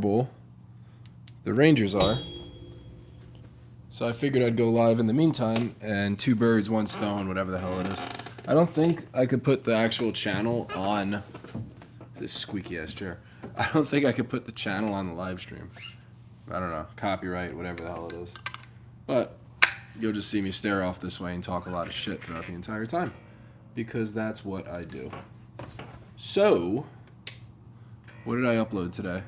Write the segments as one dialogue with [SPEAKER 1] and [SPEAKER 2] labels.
[SPEAKER 1] Bowl. The Rangers are. So I figured I'd go live in the meantime, and two birds, one stone, whatever the hell it is. I don't think I could put the actual channel on this squeaky ass chair. I don't think I could put the channel on the live stream. I don't know, copyright, whatever the hell it is. But you'll just see me stare off this way and talk a lot of shit throughout the entire time, because that's what I do. So, what did I upload today?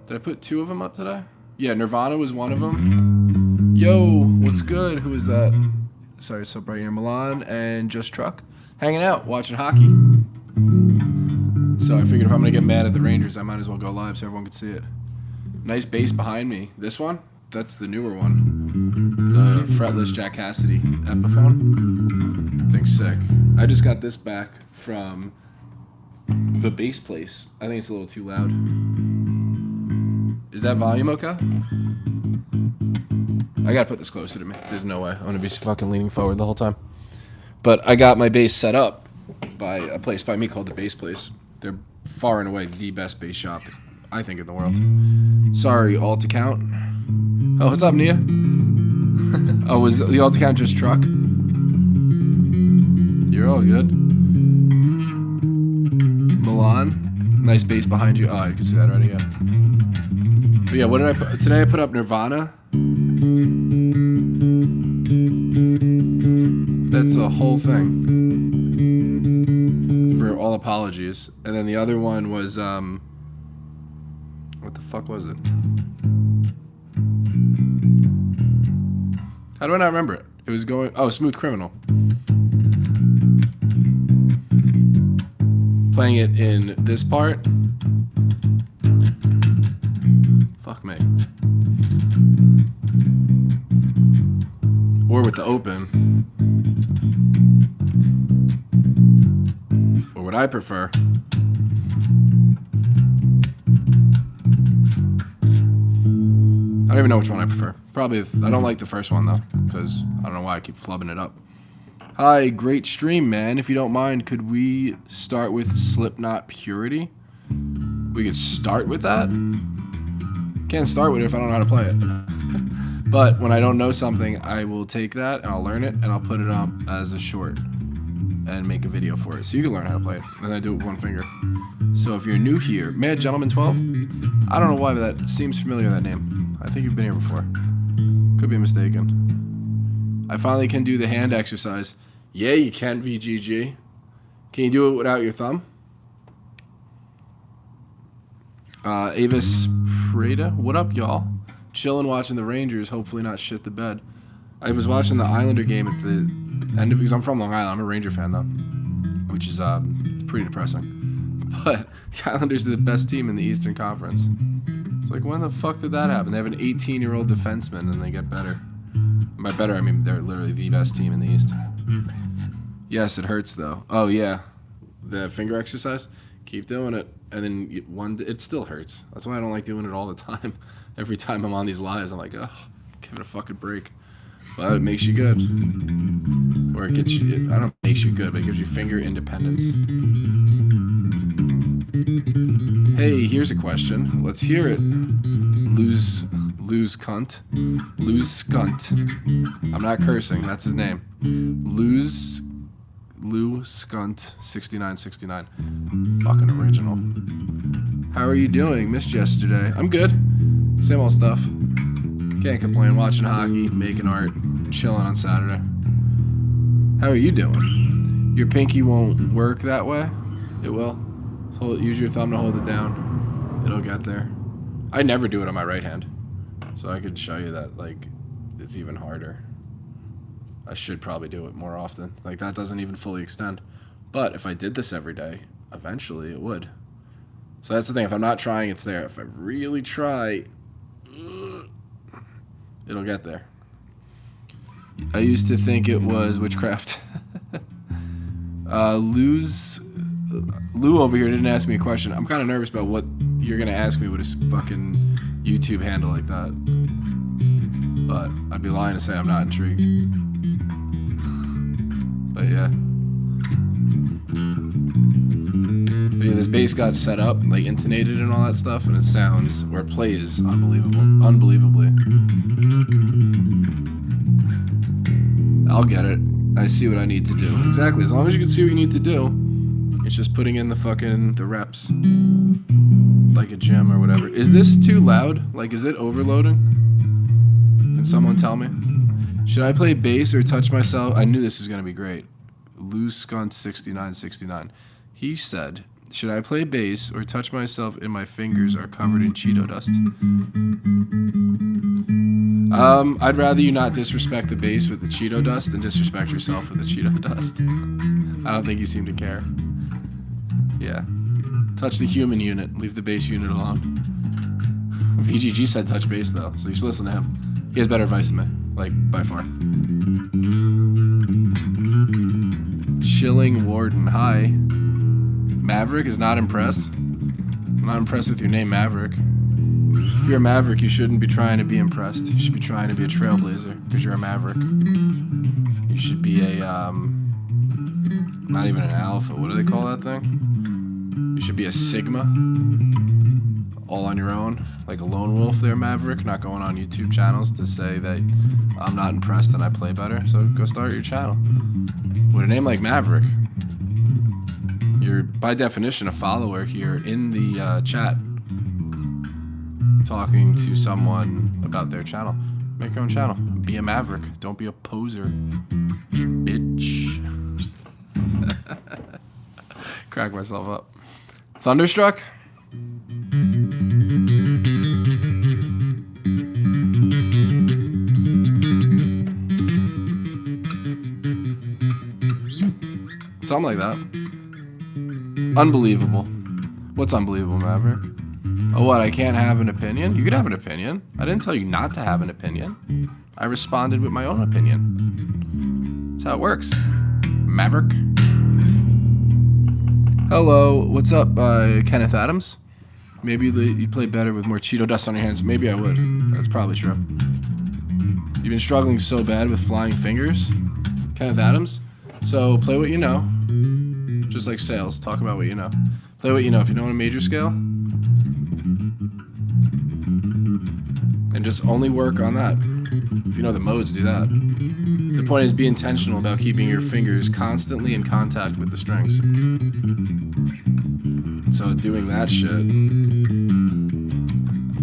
[SPEAKER 1] Did I put 2 of them up today? Yeah, Nirvana was one of them. Yo, what's good? Who is that? Sorry, it's so bright here. Milan and Just Truck. Hanging out, watching hockey. So I figured if I'm going to get mad at the Rangers, I might as well go live so everyone can see it. Nice bass behind me. This one? That's the newer one. The fretless Jack Cassidy Epiphone. Thing's sick. I just got this back from the bass place. I think it's a little too loud. Is that volume okay? I gotta put this closer to me. There's no way. I'm gonna be fucking leaning forward the whole time. But I got my bass set up by a place by me called the Bass Place. They're far and away the best bass shop, I think, in the world. Sorry, alt account. Oh, what's up, Nia? Oh, was the alt account just Truck? You're all good. Milan. Nice bass behind you. Oh, I can see that already, yeah. But yeah, what did I put? Today I put up Nirvana. That's the whole thing. For all apologies. And then the other one was, what the fuck was it? How do I not remember it? It was going, oh, Smooth Criminal. Playing it in this part. Fuck me. Or with the open. Or what I prefer. I don't even know which one I prefer. Probably, I don't like the first one though, because I don't know why I keep flubbing it up. Hi, great stream, man. If you don't mind, could we start with Slipknot Purity? We could start with that? Can't start with it if I don't know how to play it. But when I don't know something, I will take that and I'll learn it and I'll put it up as a short and make a video for it. So you can learn how to play it. And I do it with one finger. So if you're new here, Mad Gentleman 12? I don't know why that seems familiar, that name. I think you've been here before. Could be mistaken. I finally can do the hand exercise. Yeah, you can, VGG. Can you do it without your thumb? Avis Prada, what up, y'all? Chilling watching the Rangers, hopefully not shit the bed. I was watching the Islander game at the end of, because I'm from Long Island, I'm a Ranger fan though, which is pretty depressing. But the Islanders are the best team in the Eastern Conference. It's like, when the fuck did that happen? They have an 18-year-old defenseman and they get better. And by better, I mean they're literally the best team in the East. Yes, it hurts though. Oh yeah, the finger exercise. Keep doing it, and then it still hurts. That's why I don't like doing it all the time. Every time I'm on these lives, I'm like, oh, give it a fucking break. But it makes you good, or it gets you. I don't know if it makes you good, but it gives you finger independence. Hey, here's a question. Let's hear it. Lose cunt. Lose scunt. I'm not cursing. That's his name. Lou Skunt 6969. Fucking original. How are you doing? Missed yesterday. I'm good. Same old stuff. Can't complain. Watching hockey, making art, chilling on Saturday. How are you doing? Your pinky won't work that way? It will. So use your thumb to hold it down. It'll get there. I never do it on my right hand. So I could show you that, like, it's even harder. I should probably do it more often. Like, that doesn't even fully extend. But if I did this every day, eventually it would. So that's the thing. If I'm not trying, it's there. If I really try, it'll get there. I used to think it was witchcraft. Lou over here didn't ask me a question. I'm kind of nervous about what you're going to ask me with his fucking YouTube handle like that. But I'd be lying to say I'm not intrigued. But yeah. Yeah, this bass got set up, like intonated and all that stuff, and it sounds, or it plays unbelievably. I'll get it. I see what I need to do. Exactly, as long as you can see what you need to do, it's just putting in the reps. Like a gym or whatever. Is this too loud? Like, is it overloading? Can someone tell me? Should I play bass or touch myself? I knew this was going to be great. Loose Skunt 6969. He said, should I play bass or touch myself and my fingers are covered in Cheeto dust? I'd rather you not disrespect the bass with the Cheeto dust than disrespect yourself with the Cheeto dust. I don't think you seem to care. Yeah. Touch the human unit. Leave the bass unit alone. VGG said touch bass though, so you should listen to him. He has better advice than me. Like, by far. Chilling Warden. Hi. Maverick is not impressed. I'm not impressed with your name, Maverick. If you're a Maverick, you shouldn't be trying to be impressed. You should be trying to be a trailblazer, because you're a Maverick. You should be a, not even an alpha. What do they call that thing? You should be a Sigma. All on your own. Like a lone wolf there, Maverick. Not going on YouTube channels to say that I'm not impressed and I play better. So go start your channel. With a name like Maverick, you're by definition a follower here in the chat, talking to someone about their channel. Make your own channel. Be a Maverick. Don't be a poser, bitch. Crack myself up. Thunderstruck? Something like that. Unbelievable. What's unbelievable, Maverick? Oh, what? I can't have an opinion? You could have an opinion. I didn't tell you not to have an opinion. I responded with my own opinion. That's how it works. Maverick. Hello. What's up, Kenneth Adams? Maybe you'd play better with more Cheeto dust on your hands. Maybe I would. That's probably true. You've been struggling so bad with flying fingers, Kenneth Adams? So play what you know. Just like sales, talk about what you know. Play what you know. If you know on a major scale, and just only work on that. If you know the modes, do that. The point is, be intentional about keeping your fingers constantly in contact with the strings. So doing that shit,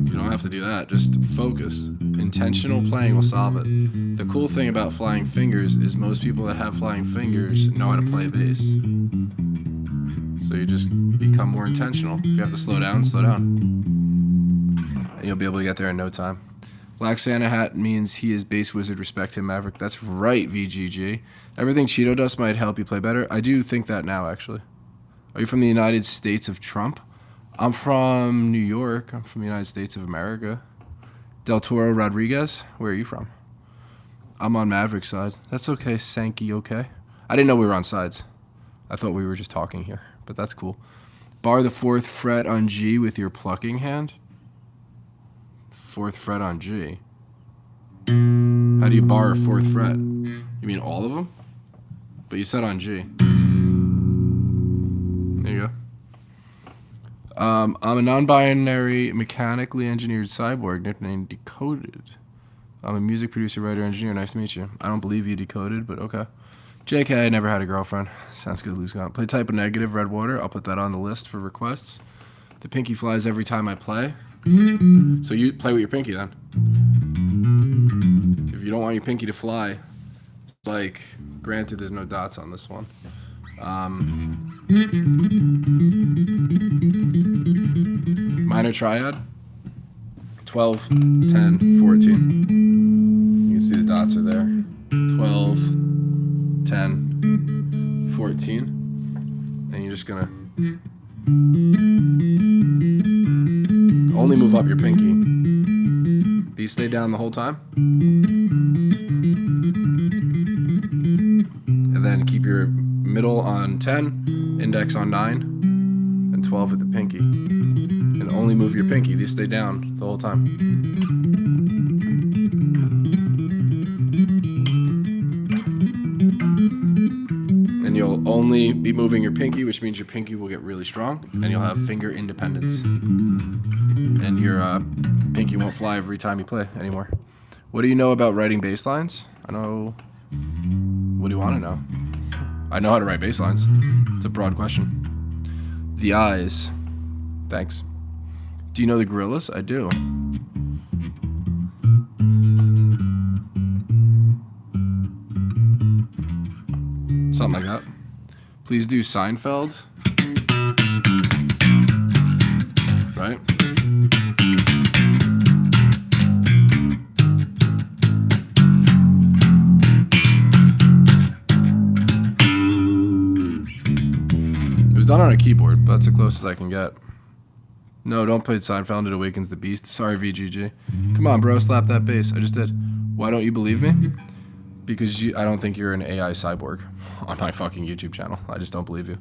[SPEAKER 1] you don't have to do that. Just focus. Intentional playing will solve it. The cool thing about flying fingers is most people that have flying fingers know how to play bass. So you just become more intentional. If you have to slow down, slow down. And you'll be able to get there in no time. Black Santa hat means he is bass wizard. Respect him, Maverick. That's right, VGG. Everything Cheeto dust might help you play better. I do think that now, actually. Are you from the United States of Trump? I'm from New York. I'm from the United States of America. Del Toro Rodriguez, where are you from? I'm on Maverick's side. That's okay, Sankey, okay? I didn't know we were on sides. I thought we were just talking here, but that's cool. Bar the 4th fret on G with your plucking hand? 4th fret on G? How do you bar a 4th fret? You mean all of them? But you said on G. There you go. I'm a non-binary, mechanically engineered cyborg, nicknamed Decoded. I'm a music producer, writer, engineer. Nice to meet you. I don't believe you, Decoded, but okay. JK, I never had a girlfriend. Sounds good, Lose Gun. Play type of negative, red water. I'll put that on the list for requests. The pinky flies every time I play. So you play with your pinky then. If you don't want your pinky to fly, like, granted there's no dots on this one. Minor triad. 12, 10, 14. You can see the dots are there. 12, 10, 14. And you're just gonna only move up your pinky. These stay down the whole time. And then keep your middle on 10, index on 9, and 12 with the pinky. And only move your pinky. These stay down the whole time. And you'll only be moving your pinky, which means your pinky will get really strong, and you'll have finger independence. And your pinky won't fly every time you play anymore. What do you know about writing bass lines? I know... What do you want to know? I know how to write bass lines. It's a broad question. The eyes. Thanks. Do you know the Gorillas? I do. Something like that. Please do Seinfeld. Right? It was done on a keyboard, but that's the closest I can get. No, don't play Seinfeld. It awakens the beast. Sorry, VGG. Come on, bro. Slap that bass. I just did. Why don't you believe me? Because I don't think you're an AI cyborg on my fucking YouTube channel. I just don't believe you.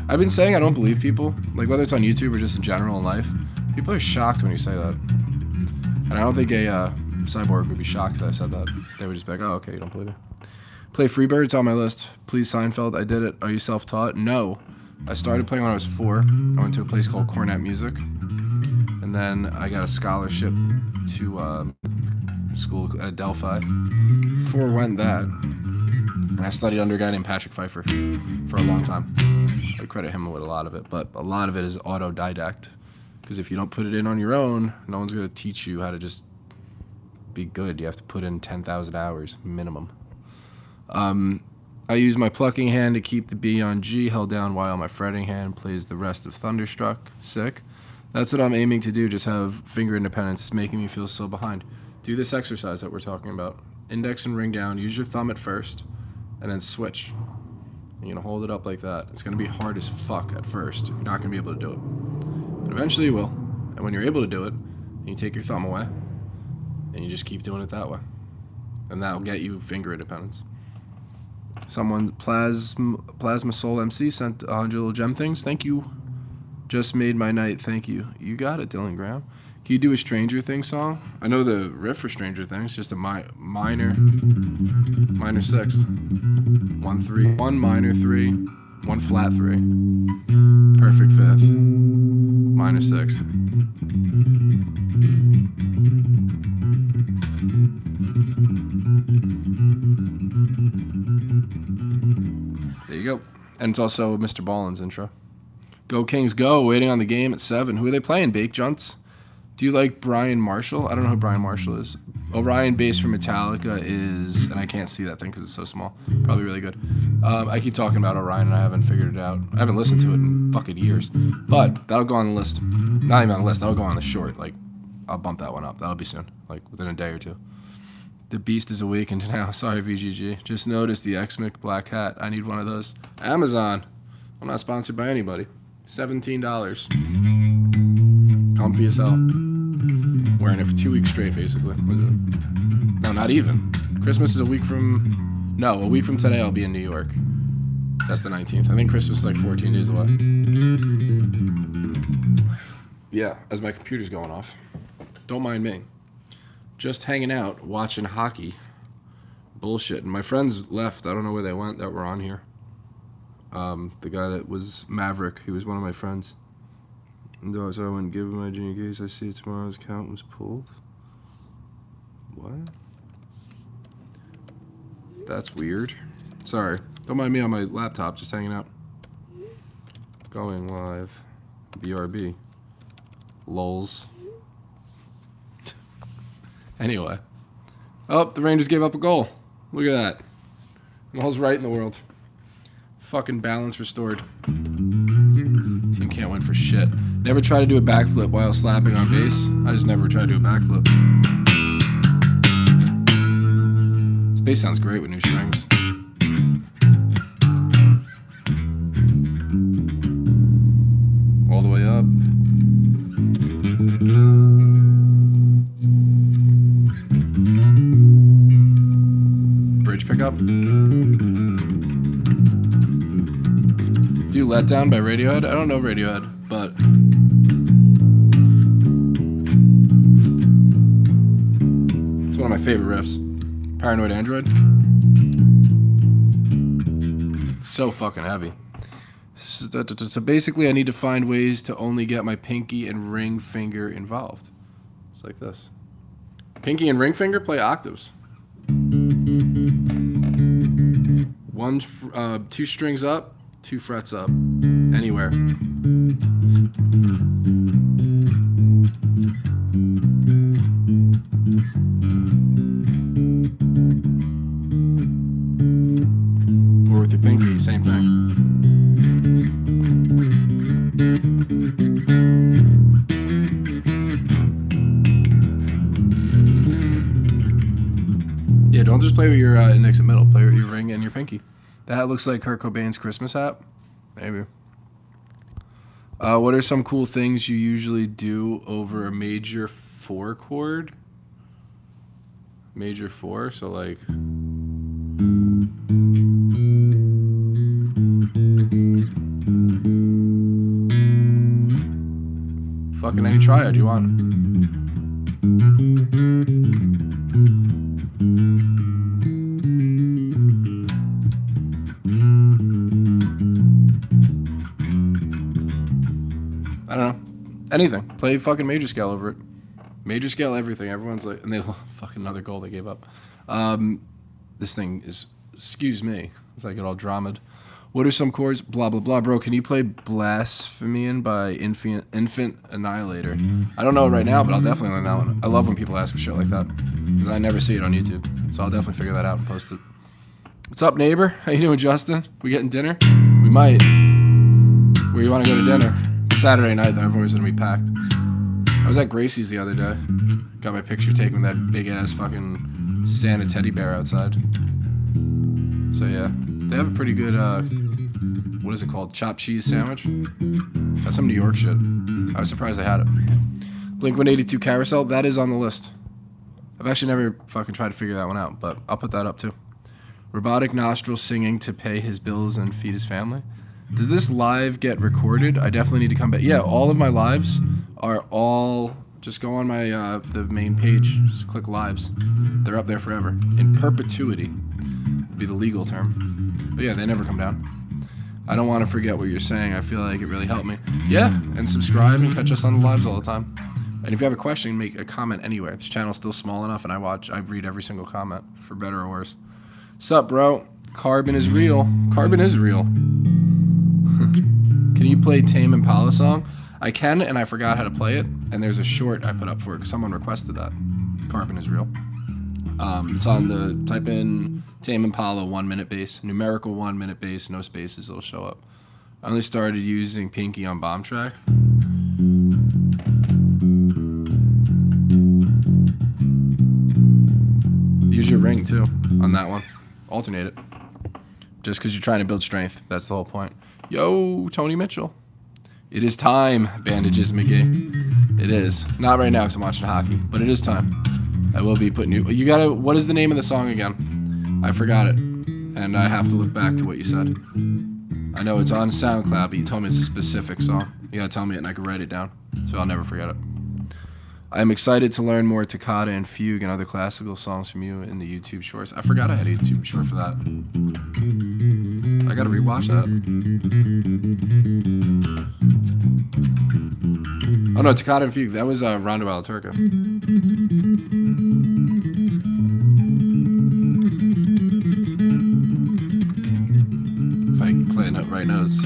[SPEAKER 1] I've been saying I don't believe people. Like, whether it's on YouTube or just in general in life. People are shocked when you say that. And I don't think a cyborg would be shocked that I said that. They would just be like, oh, okay, you don't believe me. Play Freebirds on my list. Please, Seinfeld. I did it. Are you self-taught? No. I started playing when I was 4. I went to a place called Cornet Music. And then I got a scholarship to school at Delphi. Before I went that, and I studied under a guy named Patrick Pfeiffer for a long time. I credit him with a lot of it, but a lot of it is autodidact. Because if you don't put it in on your own, no one's going to teach you how to just be good. You have to put in 10,000 hours minimum. I use my plucking hand to keep the B on G held down while my fretting hand plays the rest of Thunderstruck. Sick. That's what I'm aiming to do, just have finger independence. It's making me feel so behind. Do this exercise that we're talking about. Index and ring down. Use your thumb at first, and then switch. You're going to hold it up like that. It's going to be hard as fuck at first. You're not going to be able to do it. But eventually you will. And when you're able to do it, you take your thumb away, and you just keep doing it that way. And that'll get you finger independence. Someone, Plasma Soul MC, sent 100 little gem things. Thank you. Just made my night. Thank you. You got it, Dylan Graham. Can you do a Stranger Things song? I know the riff for Stranger Things, just a minor sixth. 1 3. 1 minor 3. 1 flat 3. Perfect fifth. Minor 6. There you go. And it's also Mr. Ballin's intro. Go Kings Go, waiting on the game at 7. Who are they playing, Bake Junts? Do you like Brian Marshall? I don't know who Brian Marshall is. Orion bass from Metallica is, and I can't see that thing because it's so small. Probably really good. I keep talking about Orion and I haven't figured it out. I haven't listened to it in fucking years. But that'll go on the list. Not even on the list, that'll go on the short. Like, I'll bump that one up. That'll be soon, like within a day or two. The beast is awakened now. Sorry, VGG. Just noticed the X-Mic black hat. I need one of those. Amazon. I'm not sponsored by anybody. $17. Comfy as hell. Wearing it for 2 weeks straight, basically. No, not even. Christmas is a week from... No, a week from today I'll be in New York. That's the 19th. I think Christmas is like 14 days away. Yeah, as my computer's going off. Don't mind me. Just hanging out, watching hockey. Bullshit. And my friends left. I don't know where they went that were on here. The guy that was Maverick, he was one of my friends. And so I wouldn't give him my junior case. I see tomorrow's count was pulled. What? That's weird. Sorry. Don't mind me on my laptop, just hanging out. Going live. BRB. Lols. Anyway. Oh, the Rangers gave up a goal. Look at that. All's right in the world. Fucking balance restored. Team can't win for shit. Never try to do a backflip while slapping on bass. I just never try to do a backflip. This bass sounds great with new strings. All the way up. Bridge pickup. Do Let Down by Radiohead? I don't know Radiohead, but it's one of my favorite riffs. Paranoid Android. so fucking heavy. So basically, I need to find ways to only get my pinky and ring finger involved. It's like this. Pinky and ring finger play octaves. Two strings up, 2 frets up, anywhere. Or with your pinky, same thing. Yeah, don't just play with your index and middle. Play with your ring and your pinky. That looks like Kurt Cobain's Christmas hat. Maybe. What are some cool things you usually do over a major 4 chord? Major 4, so like... Fucking any triad you want. I don't know. Anything. Play fucking major scale over it. Major scale everything. Everyone's like, and they fucking another goal they gave up. This thing is, excuse me. It's like it all dramaed. What are some chords? Blah, blah, blah. Bro, can you play Blasphemian by Infant Annihilator? I don't know it right now, but I'll definitely learn that one. I love when people ask for shit like that, because I never see it on YouTube. So I'll definitely figure that out and post it. What's up, neighbor? How you doing, Justin? We getting dinner? We might. Where you want to go to dinner? Saturday night, though. Everyone's going to be packed. I was at Gracie's the other day. Got my picture taken with that big-ass fucking Santa teddy bear outside. So, yeah. They have a pretty good, what is it called? Chopped cheese sandwich? That's some New York shit. I was surprised I had it. Blink-182 Carousel, that is on the list. I've actually never fucking tried to figure that one out, but I'll put that up too. Robotic Nostril singing to pay his bills and feed his family. Does this live get recorded? I definitely need to come back. Yeah, all of my lives are all... Just go on my the main page. Just click lives. They're up there forever. In perpetuity. Would be the legal term. But yeah, they never come down. I don't want to forget what you're saying. I feel like it really helped me. Yeah, and subscribe and catch us on the lives all the time. And if you have a question, make a comment anywhere. This channel's still small enough, and I read every single comment, for better or worse. Sup, bro? Carbon is real. Carbon is real. Can you play Tame Impala song? I can, and I forgot how to play it. And there's a short I put up for it because someone requested that. Carbon is real. It's on the, type in Tame Impala 1-minute bass, numerical 1-minute bass, no spaces, it'll show up. I only started using Pinky on Bomb Track. Use your ring too on that one. Alternate it. Just because you're trying to build strength. That's the whole point. Yo, Tony Mitchell. It is time, Bandages McGee. It is. Not right now because I'm watching hockey, but it is time. I will be putting you gotta, what is the name of the song again? I forgot it. And I have to look back to what you said. I know it's on SoundCloud, but you told me it's a specific song. You gotta tell me it and I can write it down. So I'll never forget it. I am excited to learn more Toccata and Fugue and other classical songs from you in the YouTube shorts. I forgot I had a YouTube short for that. I gotta rewatch that. Oh no, Toccata and Fugue. That was Rondo alla Turca. If I can play the right notes.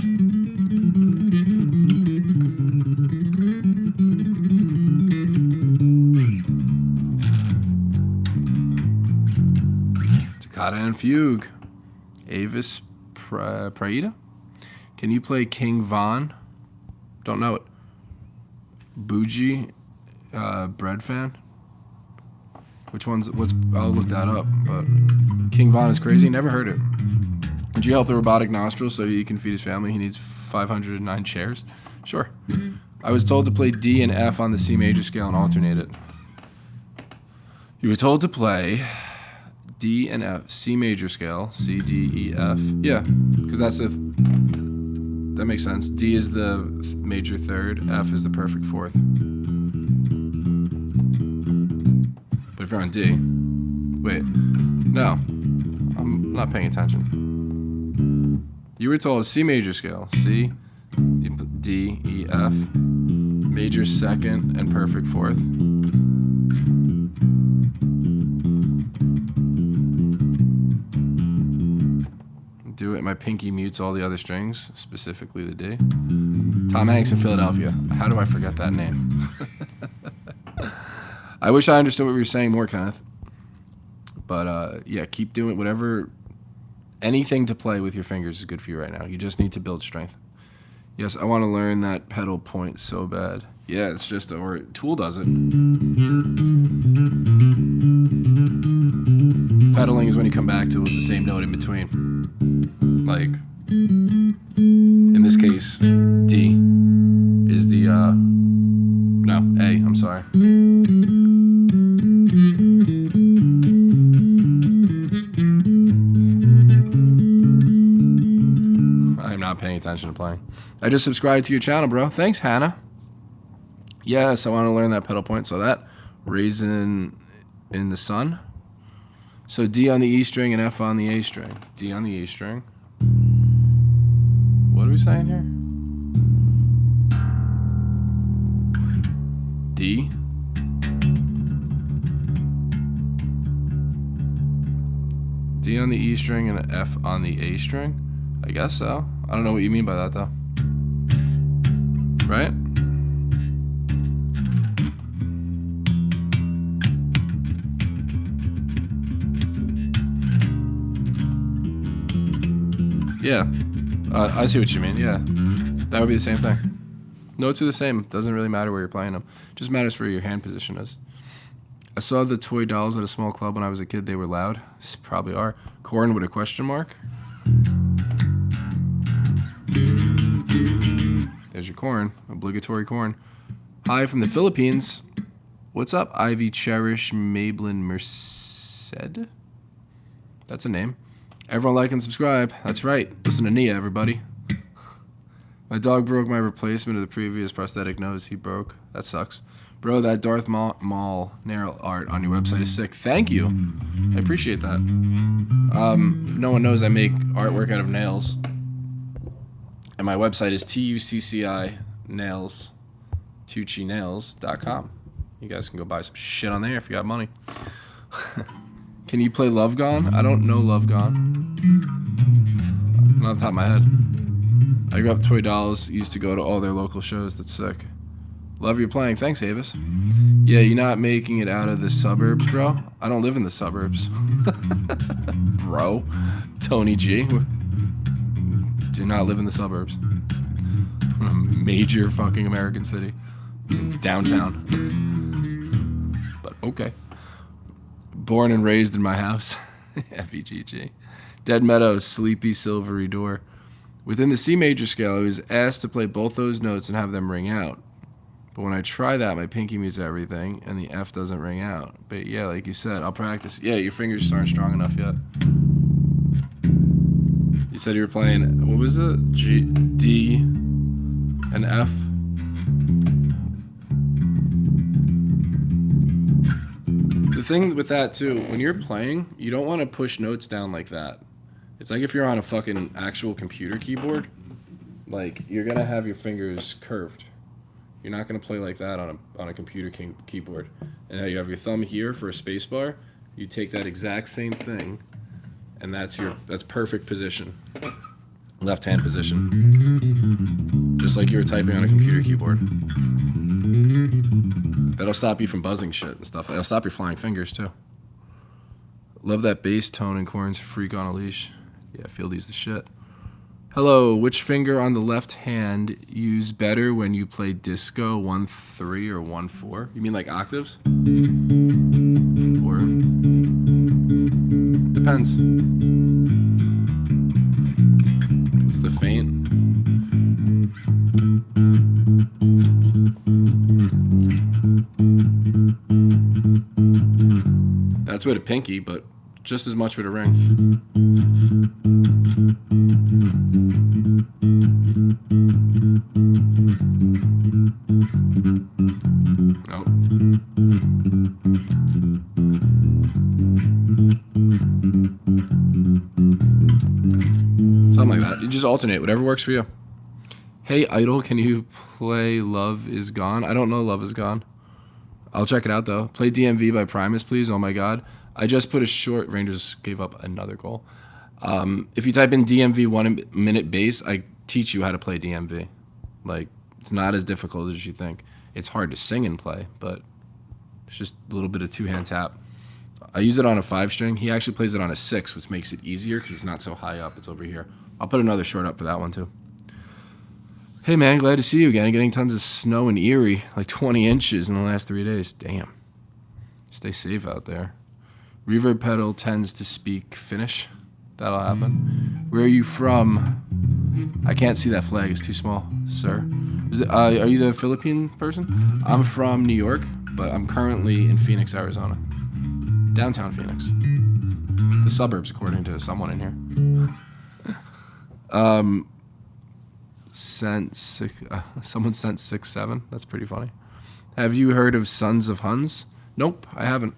[SPEAKER 1] Toccata and Fugue. Avis Praida? Can you play King Von? Don't know it. Bougie Bread Fan? Which one's, I'll look that up, but King Von is crazy, never heard it. Would you help the robotic nostril so he can feed his family? He needs 509 chairs? Sure. I was told to play D and F on the C major scale and alternate it. You were told to play D and F, C major scale, C, D, E, F. Yeah, because that's that makes sense. D is the major third, F is the perfect fourth. But if you're on D, wait, no, I'm not paying attention. You were told C major scale. C, D, E, F. Major second and perfect fourth. Do it. My pinky mutes all the other strings, specifically the D. Tom Hanks in Philadelphia. How do I forget that name? I wish I understood what we were saying more, Kenneth. But yeah, keep doing whatever. Anything to play with your fingers is good for you right now. You just need to build strength. Yes, I want to learn that pedal point so bad. Yeah, it's just, or Tool does it. Pedaling is when you come back to the same note in between. Like, in this case, D is the, no, A, I'm sorry. I'm not paying attention to playing. I just subscribed to your channel, bro. Thanks, Hannah. Yes, I want to learn that pedal point. So that Raisin in the Sun. So D on the E string and F on the A string. D on the E string. What are we saying here? D. D on the E string and an F on the A string? I guess so. I don't know what you mean by that, though. Right? Yeah. I see what you mean. Yeah. That would be the same thing. Notes are the same. Doesn't really matter where you're playing them. Just matters where your hand position is. I saw the toy dolls at a small club when I was a kid. They were loud. Probably are. Corn with a question mark. There's your corn. Obligatory corn. Hi from the Philippines. What's up, Ivy Cherish Mablin Merced? That's a name. Everyone like and subscribe. That's right. Listen to Nia, everybody. My dog broke my replacement of the previous prosthetic nose he broke. That sucks. Bro, that Darth Maul nail art on your website is sick. Thank you. I appreciate that. If no one knows, I make artwork out of nails. And my website is TUCCI nails, tuccinails.com. You guys can go buy some shit on there if you got money. Can you play Love Gone? I don't know Love Gone. Not on the top of my head. I grew up Toy Dolls, used to go to all their local shows. That's sick. Love your playing. Thanks, Avis. Yeah, you're not making it out of the suburbs, bro. I don't live in the suburbs. Bro. Tony G. Do not live in the suburbs. A major fucking American city. Downtown. But okay. Born and raised in my house. FEGG. Dead Meadows, Sleepy Silvery Door. Within the C major scale, I was asked to play both those notes and have them ring out. But when I try that, my pinky mutes everything, and the F doesn't ring out. But yeah, like you said, I'll practice. Yeah, your fingers just aren't strong enough yet. You said you were playing, what was it? G, D, and F? The thing with that, too, when you're playing, you don't want to push notes down like that. It's like if you're on a fucking actual computer keyboard, like, you're going to have your fingers curved. You're not going to play like that on a computer keyboard. And now you have your thumb here for a space bar. You take that exact same thing, and that's perfect position. Left hand position. Just like you were typing on a computer keyboard. That'll stop you from buzzing shit and stuff. It'll stop your flying fingers too. Love that bass tone in Corn's Freak on a Leash. Yeah, Fieldy's the shit. Hello, which finger on the left hand use better when you play disco 1-3 or 1-4? You mean like octaves? Or depends. It's the faint. That's with a pinky, but just as much with a ring. Nope. Something like that. just alternate, whatever works for you. Hey, Idol, can you play Love Is Gone? I don't know Love Is Gone. I'll check it out, though. Play DMV by Primus, please. Oh, my God. I just put a short... Rangers gave up another goal. If you type in DMV 1 minute bass, I teach you how to play DMV. Like, it's not as difficult as you think. It's hard to sing and play, but it's just a little bit of two-hand tap. I use it on a 5-string. He actually plays it on a 6, which makes it easier because it's not so high up. It's over here. I'll put another short up for that one, too. Hey, man, glad to see you again. Getting tons of snow in Erie, like 20 inches in the last 3 days. Damn. Stay safe out there. Reverb pedal tends to speak Finnish. That'll happen. Where are you from? I can't see that flag. It's too small, sir. Are you the Philippine person? I'm from New York, but I'm currently in Phoenix, Arizona. Downtown Phoenix. The suburbs, according to someone in here. Someone sent 6-7. That's pretty funny. Have you heard of Sons of Huns? Nope, I haven't.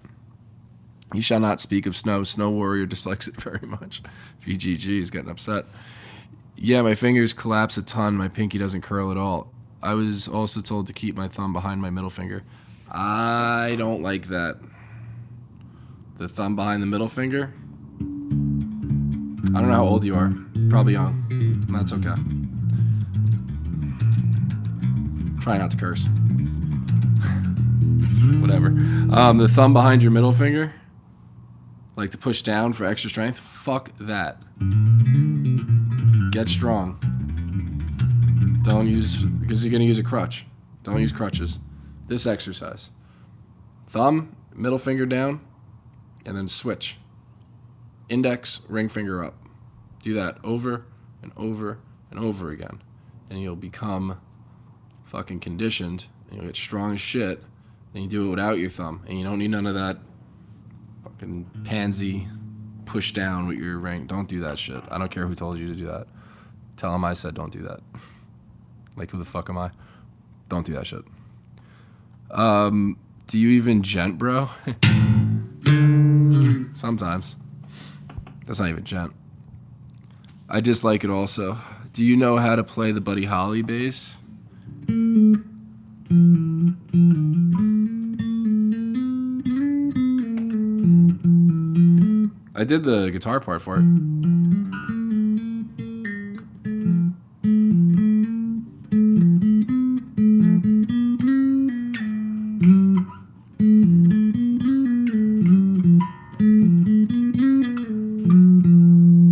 [SPEAKER 1] You shall not speak of snow. Snow Warrior dislikes it very much. VGG is getting upset. Yeah, my fingers collapse a ton. My pinky doesn't curl at all. I was also told to keep my thumb behind my middle finger. I don't like that. The thumb behind the middle finger? I don't know how old you are. Probably young. That's okay. Try not to curse. Whatever. The thumb behind your middle finger? Like to push down for extra strength? Fuck that. Get strong. Don't use, because you're going to use a crutch. Don't use crutches. This exercise. Thumb, middle finger down, and then switch. Index, ring finger up. Do that over and over and over again. And you'll become fucking conditioned. And you'll get strong as shit. And you do it without your thumb. And you don't need none of that fucking pansy push down with your ring. Don't do that shit. I don't care who told you to do that. Tell them I said don't do that. Like, who the fuck am I? Don't do that shit. Do you even gent, bro? Sometimes. That's not even gent. I dislike it also. Do you know how to play the Buddy Holly bass? I did the guitar part for it.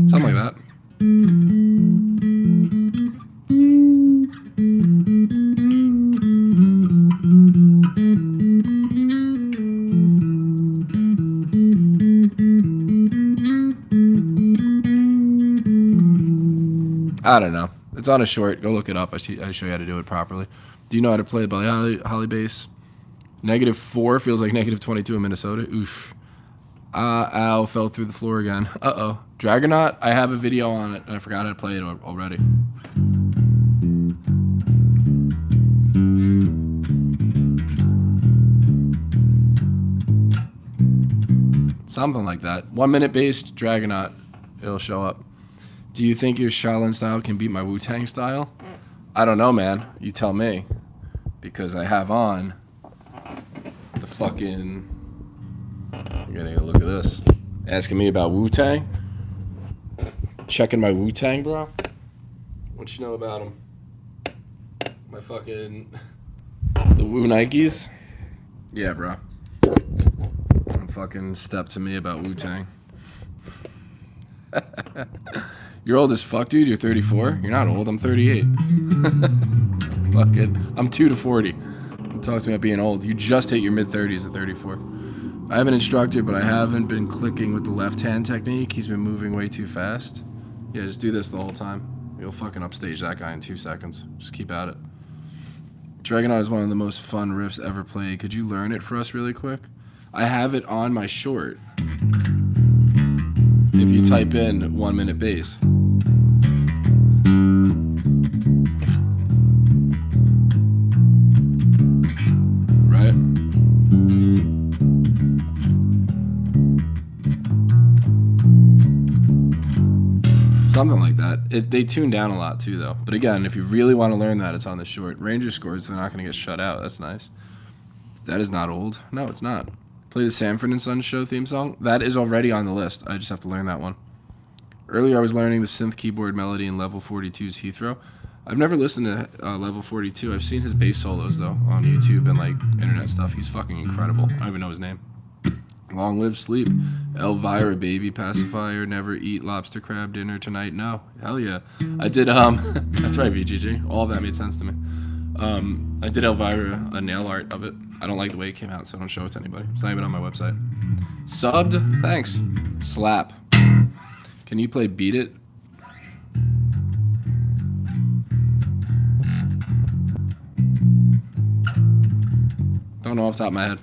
[SPEAKER 1] Something like that. I don't know. It's on a short. Go look it up. I show you how to do it properly. Do you know how to play the Holly bass? -4 feels like -22 in Minnesota. Oof. Ow, fell through the floor again. Uh-oh. Dragonaut, I have a video on it, and I forgot how to play it already. Something like that. 1 minute bass, Dragonaut. It'll show up. Do you think your Shaolin style can beat my Wu-Tang style? I don't know, man. You tell me. Because I have on the fucking... I'm getting a look at this. Asking me about Wu-Tang? Checking my Wu-Tang, bro? What you know about him? My fucking... The Wu Nikes? Yeah, bro. Don't fucking step to me about Wu-Tang. You're old as fuck, dude. You're 34. You're not old. I'm 38. Fucking, I'm 2 to 40. Don't talk to me about being old. You just hit your mid-30s at 34. I have an instructor, but I haven't been clicking with the left-hand technique. He's been moving way too fast. Yeah, just do this the whole time. You'll fucking upstage that guy in 2 seconds. Just keep at it. Dragonaut is one of the most fun riffs ever played. Could you learn it for us really quick? I have it on my short. If you type in 1 minute bass. Right? Something like that. They tune down a lot too, though. But again, if you really want to learn that, it's on the short. Ranger scores, they're not going to get shut out. That's nice. That is not old. No, it's not. Play the Sanford and Son show theme song. That is already on the list. I just have to learn that one. Earlier, I was learning the synth keyboard melody in Level 42's Heathrow. I've never listened to Level 42. I've seen his bass solos, though, on YouTube and, like, internet stuff. He's fucking incredible. I don't even know his name. Long live sleep. Elvira, baby pacifier. Never eat lobster crab dinner tonight. No. Hell yeah. I did, that's right, VGG. All of that made sense to me. I did Elvira a nail art of it. I don't like the way it came out, so don't show it to anybody. It's not even on my website. Subbed? Thanks. Slap. Can you play Beat It? Don't know off the top of my head.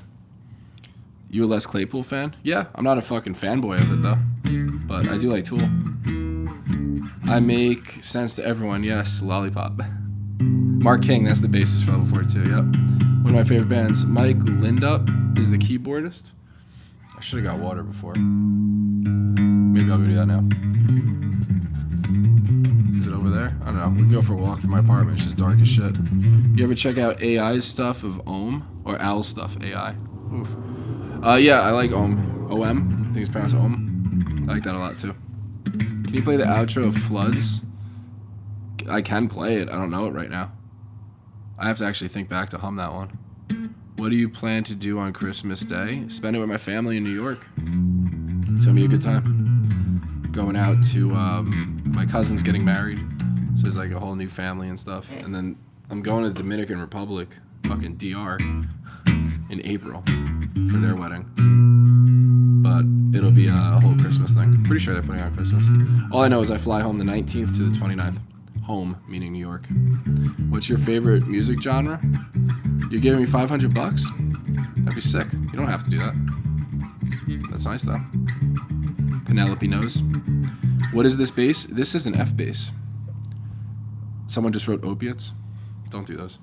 [SPEAKER 1] You a Les Claypool fan? Yeah, I'm not a fucking fanboy of it, though. But I do like Tool. I make sense to everyone, yes. Lollipop. Mark King, that's the bassist for Level 42, yep. One of my favorite bands. Mike Lindup is the keyboardist. I should have got water before. Maybe I'll go do that now. Is it over there? I don't know. We can go for a walk through my apartment. It's just dark as shit. You ever check out AI's stuff of Ohm? Or Al's stuff, AI? Oof. Yeah, I like Ohm. OM? I think it's pronounced Ohm. I like that a lot, too. Can you play the outro of Floods? I can play it. I don't know it right now. I have to actually think back to hum that one. What do you plan to do on Christmas Day? Spend it with my family in New York. It's gonna be a good time. Going out to, my cousin's getting married. So there's like a whole new family and stuff. And then I'm going to the Dominican Republic, fucking DR, in April for their wedding. But it'll be a whole Christmas thing. Pretty sure they're putting on Christmas. All I know is I fly home the 19th to the 29th. Home, meaning New York. What's your favorite music genre? You're giving me $500? That'd be sick. You don't have to do that. That's nice, though. Penelope knows. What is this bass? This is an F bass. Someone just wrote opiates. Don't do those.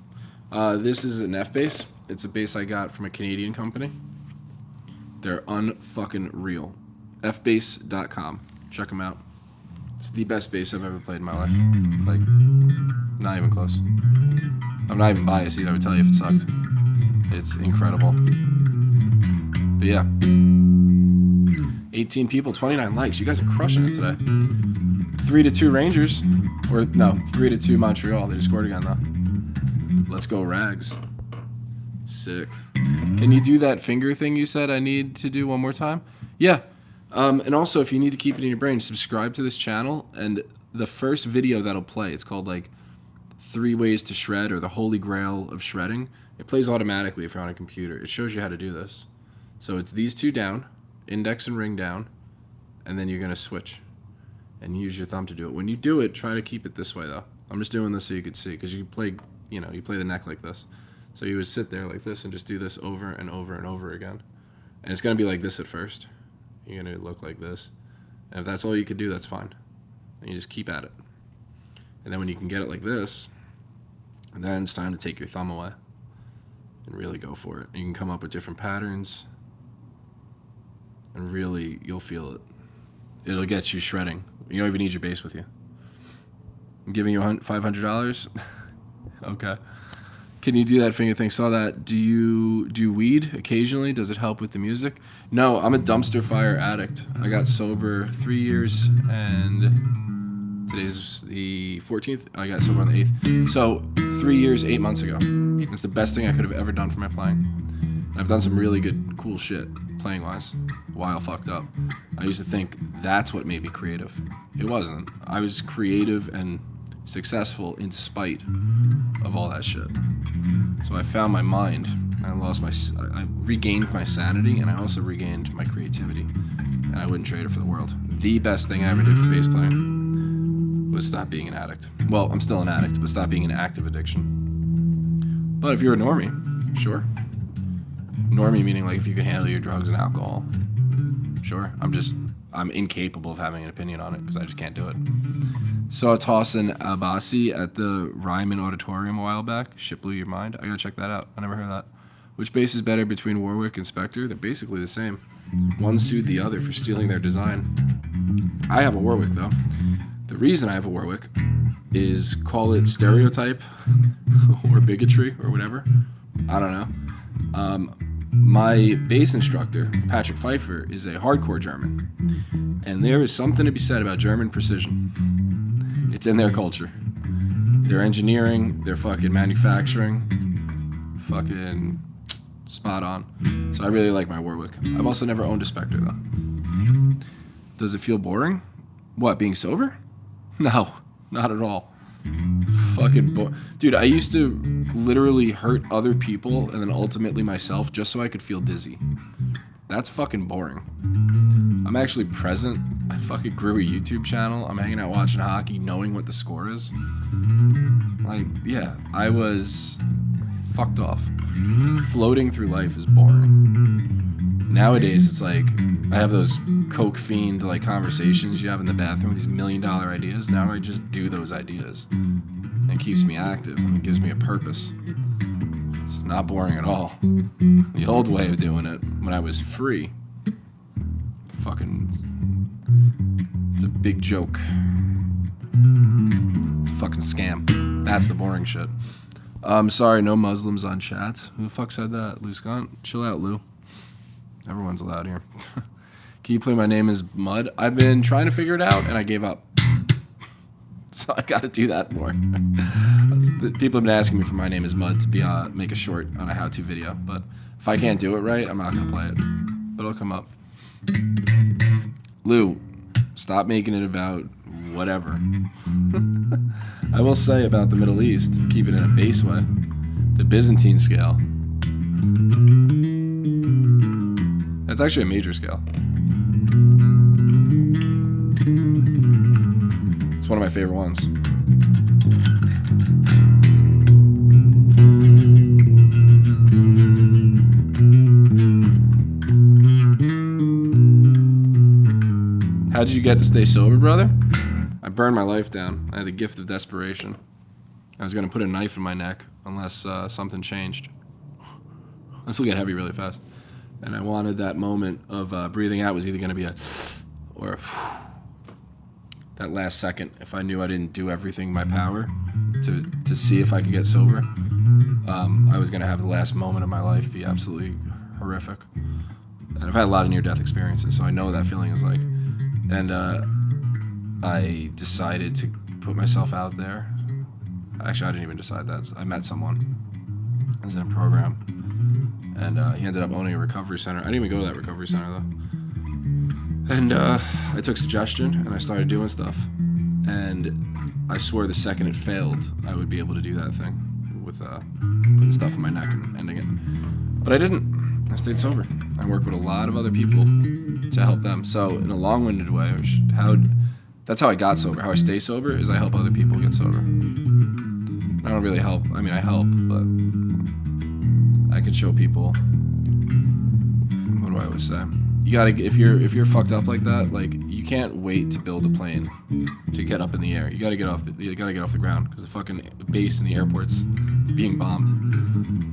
[SPEAKER 1] This is an F bass. It's a bass I got from a Canadian company. They're unfucking real. fbass.com. Check them out. It's the best bass I've ever played in my life. Like, not even close. I'm not even biased either. I would tell you if it sucked. It's incredible. But yeah. 18 people, 29 likes. You guys are crushing it today. 3-2 Rangers. Or, no, 3-2 Montreal. They just scored again, though. Let's go, Rags. Sick. Can you do that finger thing you said I need to do one more time? Yeah. And also, if you need to keep it in your brain, subscribe to this channel, and the first video that'll play, it's called, like, 3 Ways to Shred, or the Holy Grail of Shredding. It plays automatically if you're on a computer. It shows you how to do this. So it's these two down, index and ring down, and then you're going to switch and use your thumb to do it. When you do it, try to keep it this way, though. I'm just doing this so you could see, because you play, you play the neck like this. So you would sit there like this and just do this over and over and over again. And it's going to be like this at first. You're going to look like this. And if that's all you could do, that's fine. And you just keep at it. And then when you can get it like this, then it's time to take your thumb away and really go for it. And you can come up with different patterns, and really, you'll feel it. It'll get you shredding. You don't even need your bass with you. I'm giving you $500? Okay. Can you do that finger thing? Saw that. Do you do weed occasionally? Does it help with the music? No, I'm a dumpster fire addict. I got sober 3 years, and today's the 14th. I got sober on the 8th. So 3 years, 8 months ago. It's the best thing I could have ever done for my playing. And I've done some really good, cool shit playing-wise while fucked up. I used to think that's what made me creative. It wasn't. I was creative and successful in spite of all that shit. So I found my mind. I regained my sanity, and I also regained my creativity. And I wouldn't trade it for the world. The best thing I ever did for bass playing was stop being an addict. Well, I'm still an addict, but stop being an active addiction. But if you're a normie, sure. Normie meaning like if you can handle your drugs and alcohol, sure. I'm incapable of having an opinion on it because I just can't do it. Saw Tossin Abassi at the Ryman Auditorium a while back. Shit blew your mind. I gotta check that out. I never heard that. Which bass is better between Warwick and Spectre? They're basically the same. One sued the other for stealing their design. I have a Warwick though. The reason I have a Warwick is, call it stereotype or bigotry or whatever. I don't know. My bass instructor, Patrick Pfeiffer, is a hardcore German. And there is something to be said about German precision. It's in their culture. Their engineering, their fucking manufacturing, fucking spot on. So I really like my Warwick. I've also never owned a Spectre, though. Does it feel boring? What, being sober? No, not at all. Fucking dude, I used to literally hurt other people and then ultimately myself just so I could feel dizzy. That's fucking boring. I'm actually present. I fucking grew a YouTube channel. I'm hanging out watching hockey knowing what the score is. Like, yeah, I was fucked off. Floating through life is boring. Nowadays, it's like, I have those coke fiend like conversations you have in the bathroom, these $1 million ideas. Now I just do those ideas. And it keeps me active and it gives me a purpose. It's not boring at all. The old way of doing it, when I was free, fucking, it's a big joke. It's a fucking scam. That's the boring shit. Sorry, no Muslims on chats. Who the fuck said that? Lou Scott? Chill out, Lou. Everyone's allowed here. Can you play My Name is Mud? I've been trying to figure it out, and I gave up. So I got to do that more. People have been asking me for My Name is Mud to be make a short on a how-to video, but if I can't do it right, I'm not going to play it. But it'll come up. Lou, stop making it about whatever. I will say about the Middle East, to keep it in a bass way, the Byzantine scale. That's actually a major scale. It's one of my favorite ones. How did you get to stay sober, brother? I burned my life down. I had the gift of desperation. I was going to put a knife in my neck unless something changed. This will get heavy really fast. And I wanted that moment of breathing out was either going to be a or a that last second. If I knew I didn't do everything in my power to see if I could get sober, I was going to have the last moment of my life be absolutely horrific. And I've had a lot of near-death experiences, so I know what that feeling is like. And I decided to put myself out there. Actually, I didn't even decide that. I met someone. I was in a program. And he ended up owning a recovery center. I didn't even go to that recovery center, though. And I took suggestion, and I started doing stuff. And I swore the second it failed, I would be able to do that thing with putting stuff in my neck and ending it. But I didn't. I stayed sober. I worked with a lot of other people to help them. So in a long-winded way, that's how I got sober. How I stay sober is I help other people get sober. I don't really help. I mean, I help, but I can show people. What do I always say? You gotta, if you're fucked up like that, like you can't wait to build a plane to get up in the air. You gotta get off the ground because the fucking base in the airport's being bombed.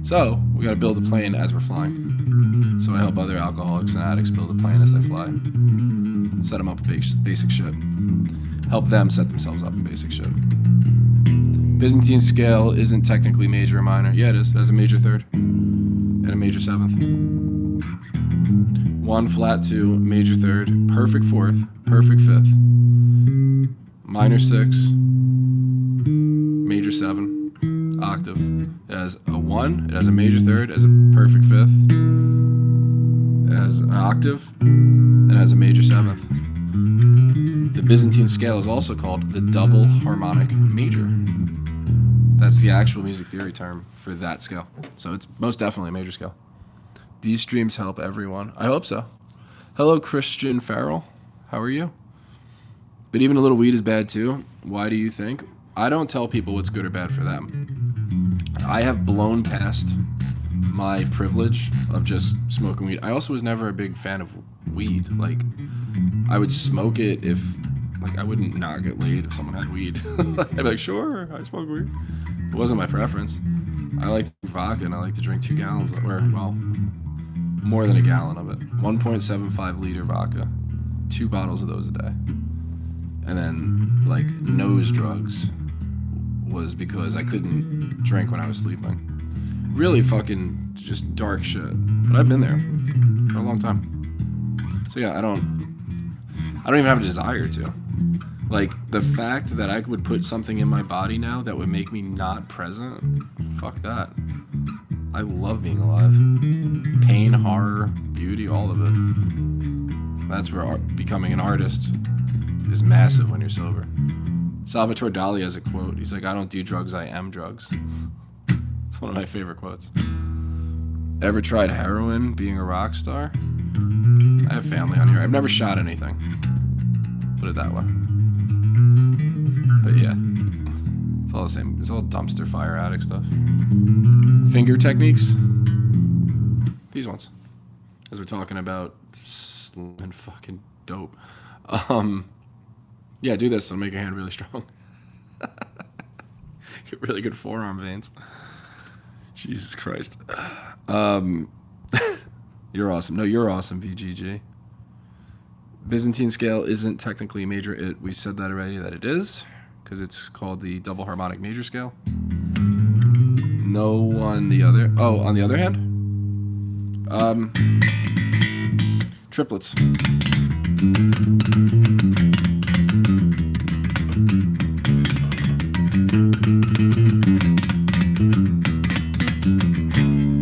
[SPEAKER 1] So we gotta build a plane as we're flying. So I help other alcoholics and addicts build a plane as they fly. Set them up with basic shit. Help them set themselves up with basic shit. Byzantine scale isn't technically major or minor. Yeah, it is. It has a major third and a major seventh. 1 flat 2, major third, perfect fourth, perfect fifth, minor 6, major 7, octave. It has a 1, it has a major third, it has a perfect fifth, it has an octave, and it has a major 7th. The Byzantine scale is also called the double harmonic major. That's the actual music theory term for that scale. So it's most definitely a major scale. These streams help everyone. I hope so. Hello, Christian Farrell. How are you? But even a little weed is bad too. Why do you think? I don't tell people what's good or bad for them. I have blown past my privilege of just smoking weed. I also was never a big fan of weed. Like, I would smoke it if, like, I wouldn't not get laid if someone had weed. I'd be like, sure, I smoke weed. It wasn't my preference. I like to drink vodka and I like to drink 2 gallons, or, well, more than a gallon of it. 1.75 liter vodka. 2 bottles of those a day. And then, like, nose drugs was because I couldn't drink when I was sleeping. Really fucking just dark shit. But I've been there for a long time. So yeah, I don't even have a desire to. Like, the fact that I would put something in my body now that would make me not present, fuck that. I love being alive. Pain, horror, beauty, all of it. That's where becoming an artist is massive when you're sober. Salvatore Dali has a quote. He's like, I don't do drugs, I am drugs. It's one of my favorite quotes. Ever tried heroin, being a rock star? I have family on here. I've never shot anything. Put it that way. But yeah, it's all the same. It's all dumpster fire addict stuff. Finger techniques. These ones. As we're talking about and fucking dope. Yeah, do this. It'll make your hand really strong. Get really good forearm veins. Jesus Christ. You're awesome. No, you're awesome, VGG. Byzantine scale isn't technically major. We said that already, that it is, because it's called the double harmonic major scale. No on the other. Oh, on the other hand? Triplets.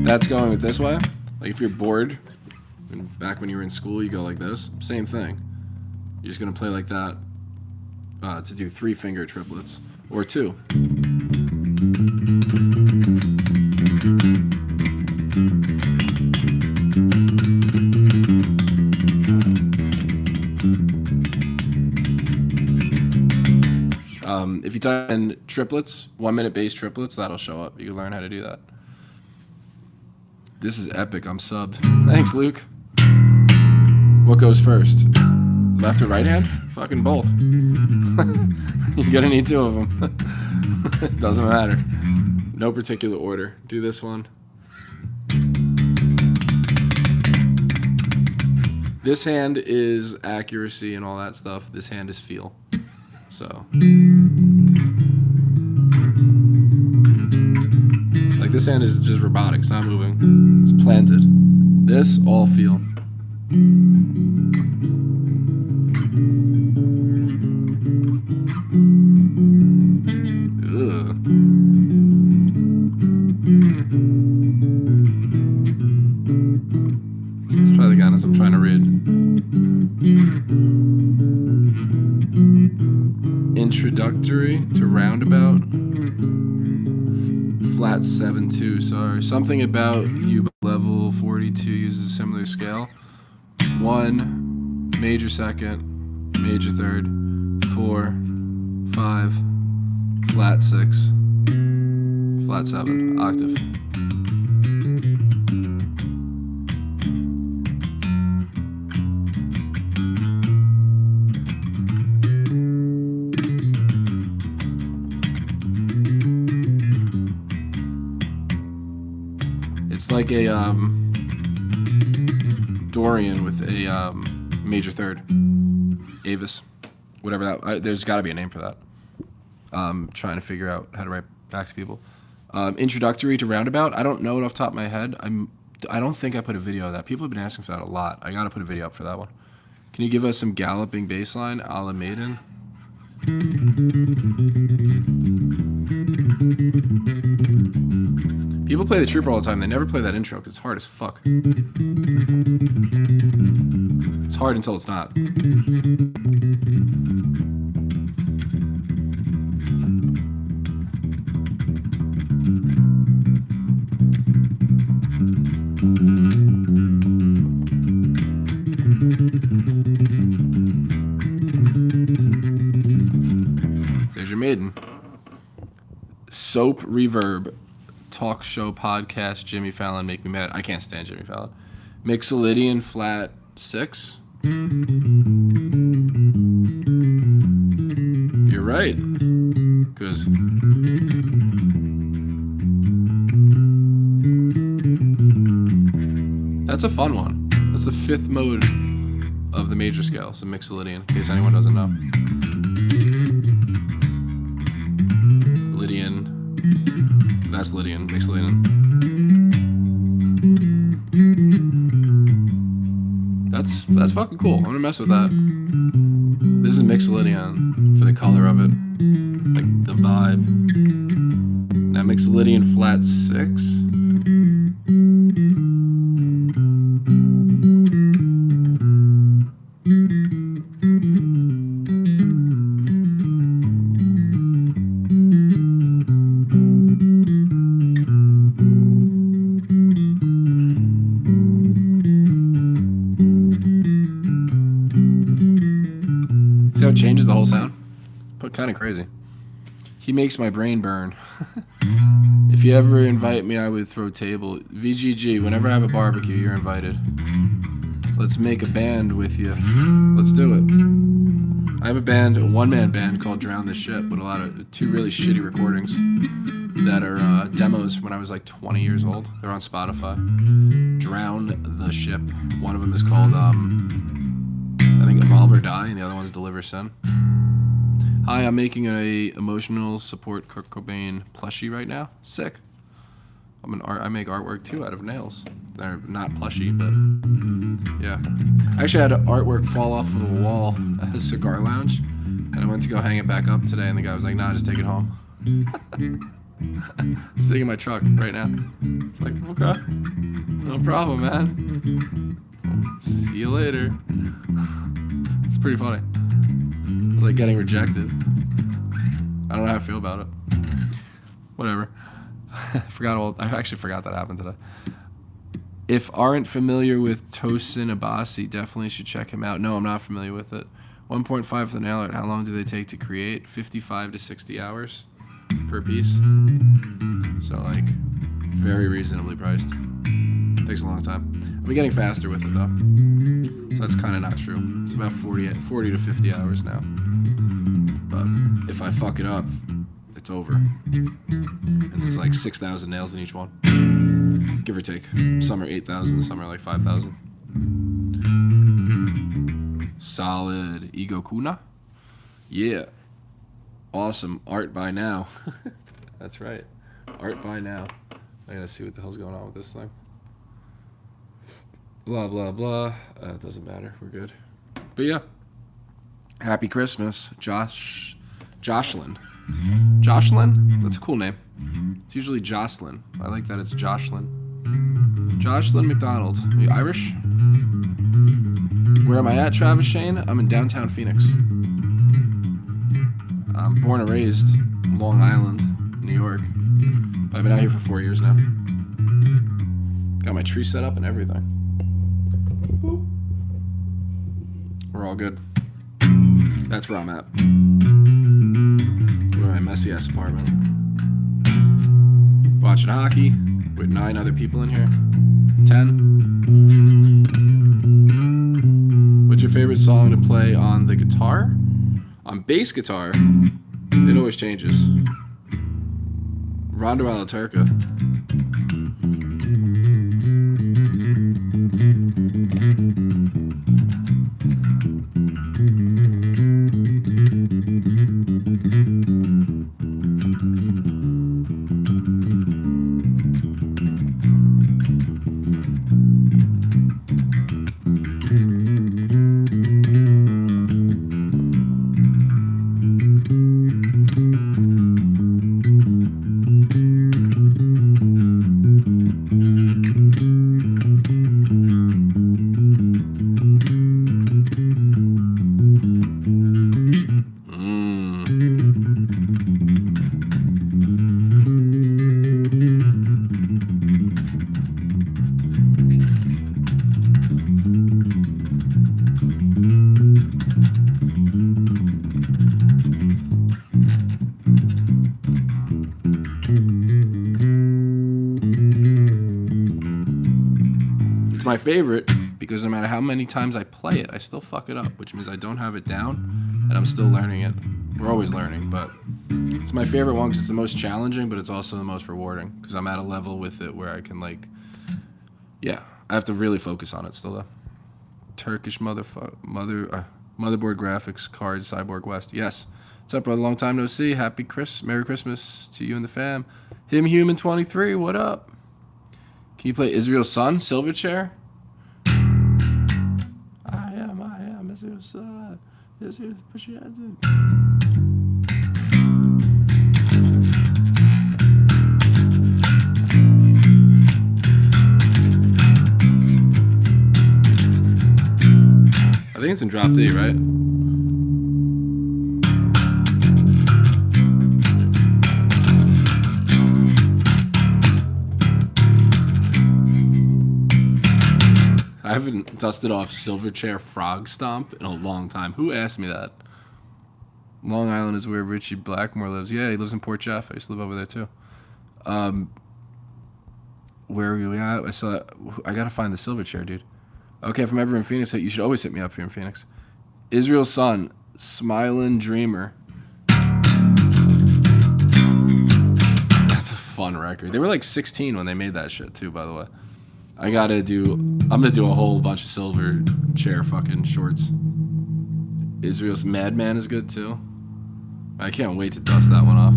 [SPEAKER 1] That's going with this way. Like if you're bored, back when you were in school, you go like this. Same thing. You're just gonna play like that to do 3-finger triplets or 2. If you type in triplets, 1-minute bass triplets, that'll show up. You can learn how to do that. This is epic. I'm subbed. Thanks, Luke. What goes first? Left or right hand? Fucking both. You're gonna need 2 of them. Doesn't matter. No particular order. Do this one. This hand is accuracy and all that stuff. This hand is feel. So. Like this hand is just robotic. It's not moving. It's planted. This, all feel. Ugh. Let's try the again as I'm trying to read. Introductory to roundabout. Flat 7-2, sorry. Something about U level 42 uses a similar scale. 1, major second, major third, 4, 5, flat 6, flat 7, octave. It's like a Dorian with a major third. Avis. Whatever that. There's got to be a name for that. Trying to figure out how to write back to people. Introductory to roundabout. I don't know it off the top of my head. I don't think I put a video of that. People have been asking for that a lot. I got to put a video up for that one. Can you give us some galloping bass line a la Maiden? People play the Trooper all the time. They never play that intro because it's hard as fuck. It's hard until it's not. There's your Maiden. Soap reverb. Talk show podcast Jimmy Fallon make me mad. I can't stand Jimmy Fallon. Mixolydian flat 6. You're right. Because that's a fun one. That's the 5th mode of the major scale. So Mixolydian, in case anyone doesn't know. That's Lydian, mixed Lydian. That's fucking cool. I'm gonna mess with that. This is Mixolydian for the color of it, like the vibe. Now Mixolydian flat 6. See how it changes the whole sound? But kind of crazy. He makes my brain burn. If you ever invite me, I would throw table. VGG, whenever I have a barbecue, you're invited. Let's make a band with you. Let's do it. I have a band, a one-man band called Drown the Ship, with two really shitty recordings that are demos when I was like 20 years old. They're on Spotify. Drown the Ship. One of them is called, I think, Evolve or Die, and the other one's Deliver Sin. Hi, I'm making a emotional support Kurt Cobain plushie right now. Sick. I make artwork too out of nails. They're not plushie, but yeah. I actually had artwork fall off of the wall at a cigar lounge, and I went to go hang it back up today, and the guy was like, "Nah, just take it home." It's sitting in my truck right now. It's like, okay, no problem, man. See you later. It's pretty funny. It's like getting rejected. I don't know how I feel about it. Whatever. I actually forgot that happened today. If aren't familiar with Tosin Abasi, definitely should check him out. No, I'm not familiar with it. 1.5 for the nail art. How long do they take to create? 55 to 60 hours per piece. So like, very reasonably priced. Takes a long time. I've been getting faster with it though. So that's kind of not true. It's about 40 to 50 hours now. But if I fuck it up, it's over. And there's like 6,000 nails in each one. Give or take. Some are 8,000, some are like 5,000. Solid. Ego Kuna? Yeah. Awesome. Art by now. That's right. Art by now. I gotta see what the hell's going on with this thing. Blah, blah, blah. It doesn't matter. We're good. But yeah. Happy Christmas. Jocelyn. Jocelyn? That's a cool name. It's usually Jocelyn. I like that it's Jocelyn. Jocelyn McDonald. Are you Irish? Where am I at, Travis Shane? I'm in downtown Phoenix. I'm born and raised in Long Island, New York. But I've been out here for 4 years now. Got my tree set up and everything. We're all good. That's where I'm at. We're in my messy ass apartment. Watching hockey with 9 other people in here. 10. What's your favorite song to play on the guitar? On bass guitar, it always changes. Rondo a la Turca. It's my favorite because no matter how many times I play it, I still fuck it up, which means I don't have it down and I'm still learning it. We're always learning, but it's my favorite one because it's the most challenging, but it's also the most rewarding because I'm at a level with it where I can I have to really focus on it still though. Turkish motherboard graphics cards, Cyborg West. Yes, What's up, brother? Long time no see. Merry Christmas to you and the fam. Him Human 23. What up? Can you play Israel's Son? Silverchair? I am Israel's Son. Israel's push your hands in. I think it's in drop D, right? I haven't dusted off Silverchair Frog Stomp in a long time. Who asked me that? Long Island is where Richie Blackmore lives. Yeah, he lives in Port Jeff. I used to live over there too. Where are we at? I gotta find the Silverchair, dude. Okay, if I'm ever in Phoenix, you should always hit me up if you're in Phoenix. Israel's Son, Smilin' Dreamer. That's a fun record. They were like 16 when they made that shit too, by the way. I'm gonna do a whole bunch of Silverchair fucking shorts. Israel's Madman is good too. I can't wait to dust that one off.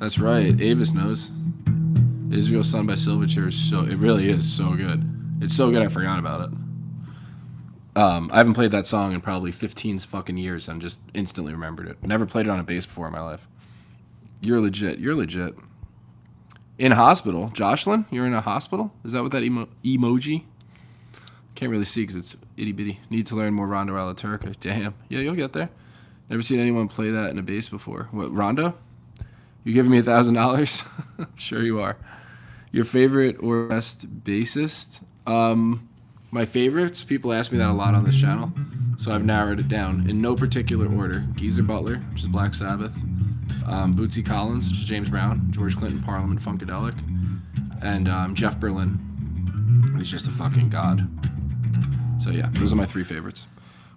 [SPEAKER 1] That's right, Avis knows. Israel's Son by Silverchair it really is so good. It's so good I forgot about it. I haven't played that song in probably 15 fucking years and just instantly remembered it. Never played it on a bass before in my life. You're legit. In hospital. Jocelyn, you're in a hospital? Is that what that emoji? Can't really see because it's itty bitty. Need to learn more Rondo alla Turca. Damn. Yeah, you'll get there. Never seen anyone play that in a bass before. What, Rondo? You giving me $1,000? Sure you are. Your favorite or best bassist? My favorites, people ask me that a lot on this channel, so I've narrowed it down in no particular order. Geezer Butler, which is Black Sabbath, Bootsy Collins, which is James Brown, George Clinton, Parliament, Funkadelic, and Jeff Berlin, who's just a fucking god. So yeah, those are my three favorites.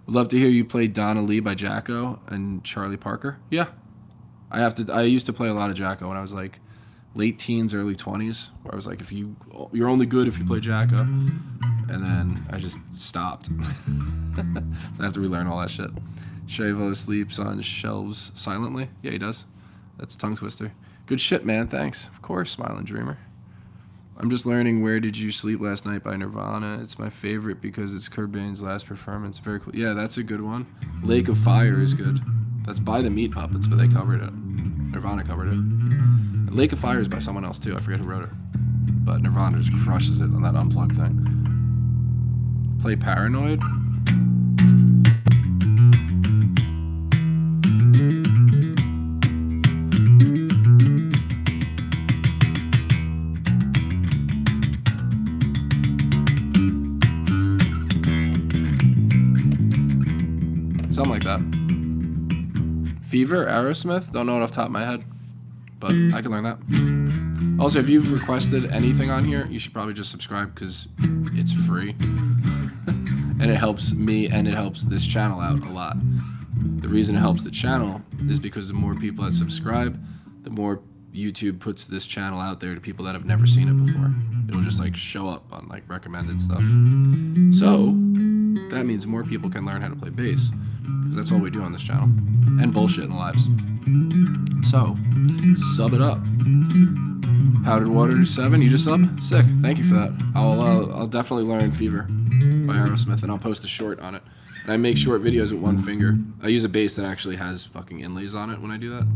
[SPEAKER 1] Would love to hear you play Donna Lee by Jacko and Charlie Parker. Yeah, I used to play a lot of Jacko when I was like late teens, early 20s, where I was like, you're only good if you play Jacko. And then I just stopped. So I have to relearn all that shit. Shavo sleeps on shelves silently. Yeah, he does. That's Tongue Twister. Good shit, man. Thanks. Of course, Smiling Dreamer. I'm just learning Where Did You Sleep Last Night by Nirvana. It's my favorite because it's Kurt Cobain's last performance. Very cool. Yeah, that's a good one. Lake of Fire is good. That's by the Meat Puppets, but they covered it. Nirvana covered it. Lake of Fire is by someone else too. I forget who wrote it. But Nirvana just crushes it on that Unplugged thing. Play Paranoid. Something like that. Fever, Aerosmith. Don't know it off the top of my head, but I can learn that. Also, if you've requested anything on here, you should probably just subscribe because it's free. And it helps me and it helps this channel out a lot. The reason it helps the channel is because the more people that subscribe, the more YouTube puts this channel out there to people that have never seen it before. It'll just like show up on like recommended stuff. So that means more people can learn how to play bass because that's all we do on this channel. And bullshit in the lives. So, sub it up. Powdered Water 7, you just sub? Sick, thank you for that. I'll definitely learn Fever by Aerosmith, and I'll post a short on it. And I make short videos with one finger. I use a bass that actually has fucking inlays on it when I do that.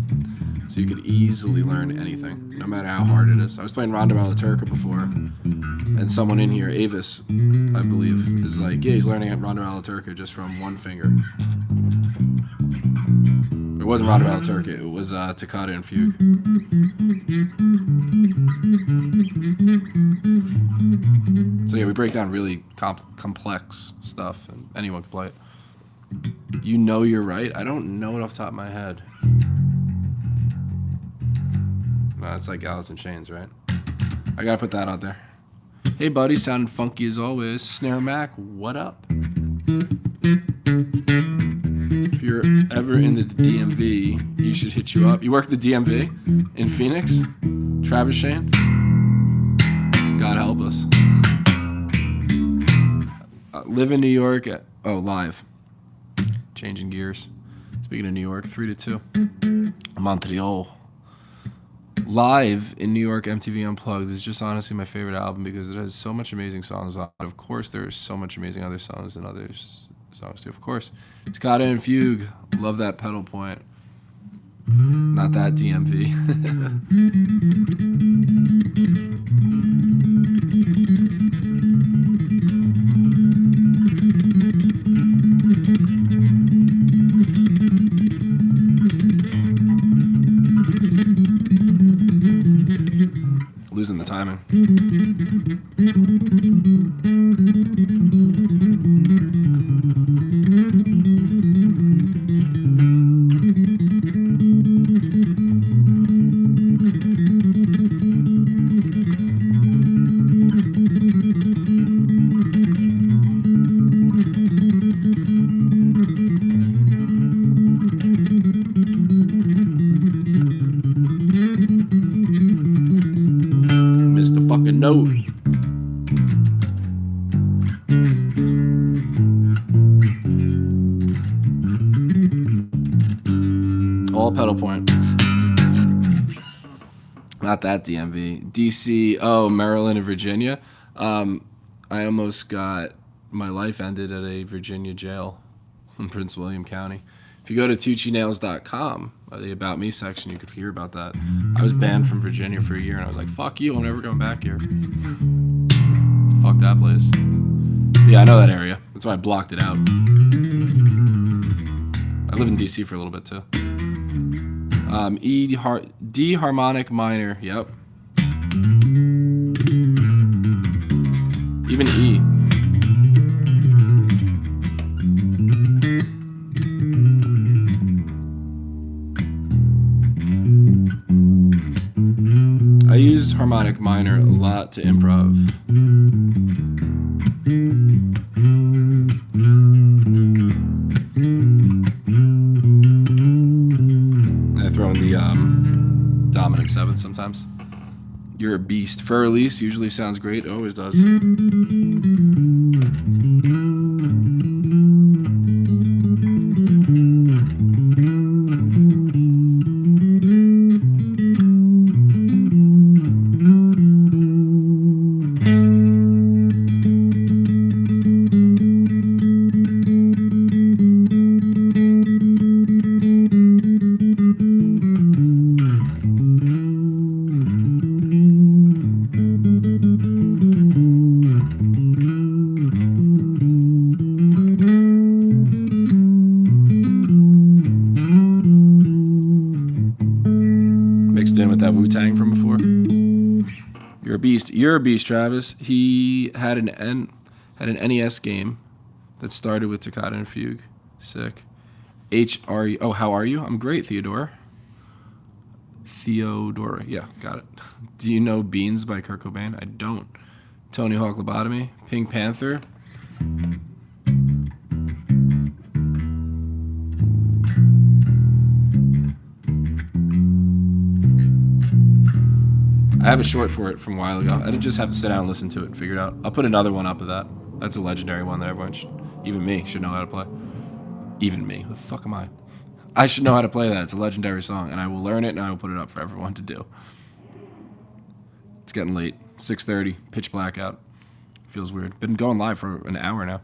[SPEAKER 1] So you could easily learn anything, no matter how hard it is. I was playing Rondo alla Turca before, and someone in here, Avis, I believe, is like, yeah, he's learning at Rondo alla Turca just from one finger. It wasn't Rondo alla Turca, it was Toccata and Fugue. So yeah, we break down really complex stuff, and anyone can play it. You Know You're Right? I don't know it off the top of my head. No, it's like Alice in Chains, right? I gotta put that out there. Hey buddy, sounding funky as always. Snare Mac, what up? If you're ever in the DMV, you should hit you up. You work the DMV in Phoenix? Travis Shane? God help us. Live in New York. Live. Changing gears. Speaking of New York, 3-2. Montreal. Live in New York, MTV Unplugged is just honestly my favorite album because it has so much amazing songs on it. Of course, there are so much amazing other songs and other songs too. Of course, Scott and Fugue. Love that pedal point. Not that DMV. Losing the timing. Note. All pedal point. Not that DMV. DC, Maryland and Virginia. I almost got my life ended at a Virginia jail in Prince William County. If you go to tuccinails.com, the About Me section, you could hear about that. I was banned from Virginia for a year, and I was like, fuck you, I'm never going back here. Fuck that place. Yeah, I know that area. That's why I blocked it out. I lived in D.C. for a little bit, too. D harmonic minor, yep. Even E. I use harmonic minor a lot to improv. I throw in the dominant seventh sometimes. You're a beast. For release usually sounds great. It always does. You're a beast, Travis. He had an NES game that started with Toccata and Fugue. Sick. HRE. Oh, how are you? I'm great, Theodora. Yeah, got it. Do you know Beans by Kurt Cobain? I don't. Tony Hawk Lobotomy. Pink Panther. I have a short for it from a while ago. I didn't just have to sit down and listen to it and figure it out. I'll put another one up of that. That's a legendary one that everyone should, even me, should know how to play. Even me. Who the fuck am I? I should know how to play that. It's a legendary song, and I will learn it, and I will put it up for everyone to do. It's getting late. 6:30. Pitch black out. Feels weird. Been going live for an hour now.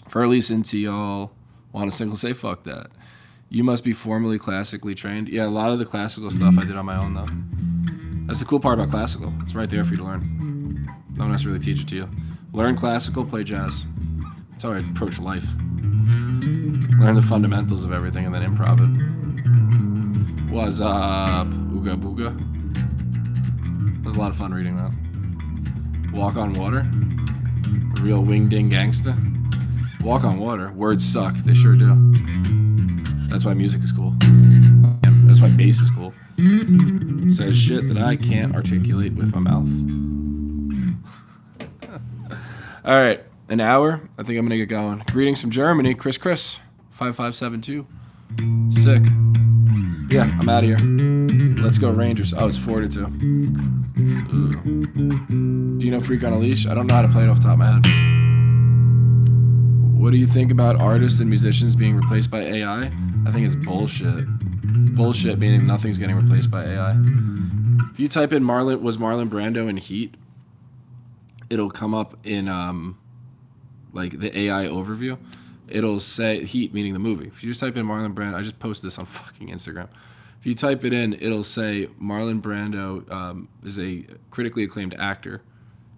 [SPEAKER 1] For at least into y'all want a single say fuck that. You must be formally classically trained. Yeah, a lot of the classical stuff I did on my own, though. That's the cool part about classical. It's right there for you to learn. No one has to really teach it to you. Learn classical, play jazz. That's how I approach life. Learn the fundamentals of everything and then improv it. What's up? Ooga booga. It was a lot of fun reading that. Walk on Water. Real wing-ding gangsta. Walk on Water. Words suck. They sure do. That's why music is cool. That's why bass is cool. Says shit that I can't articulate with my mouth. All right, an hour. I think I'm gonna get going. Greetings from Germany, Chris 5572. Sick. Yeah, I'm out of here. Let's go Rangers. Oh, it's 4-2. Ooh. Do you know Freak on a Leash? I don't know how to play it off the top of my head. What do you think about artists and musicians being replaced by AI? I think it's bullshit. Bullshit meaning nothing's getting replaced by AI. If you type in Marlon Brando in Heat, it'll come up in like the AI overview. It'll say Heat meaning the movie. If you just type in Marlon Brando, I just posted this on fucking Instagram. If you type it in, it'll say Marlon Brando is a critically acclaimed actor.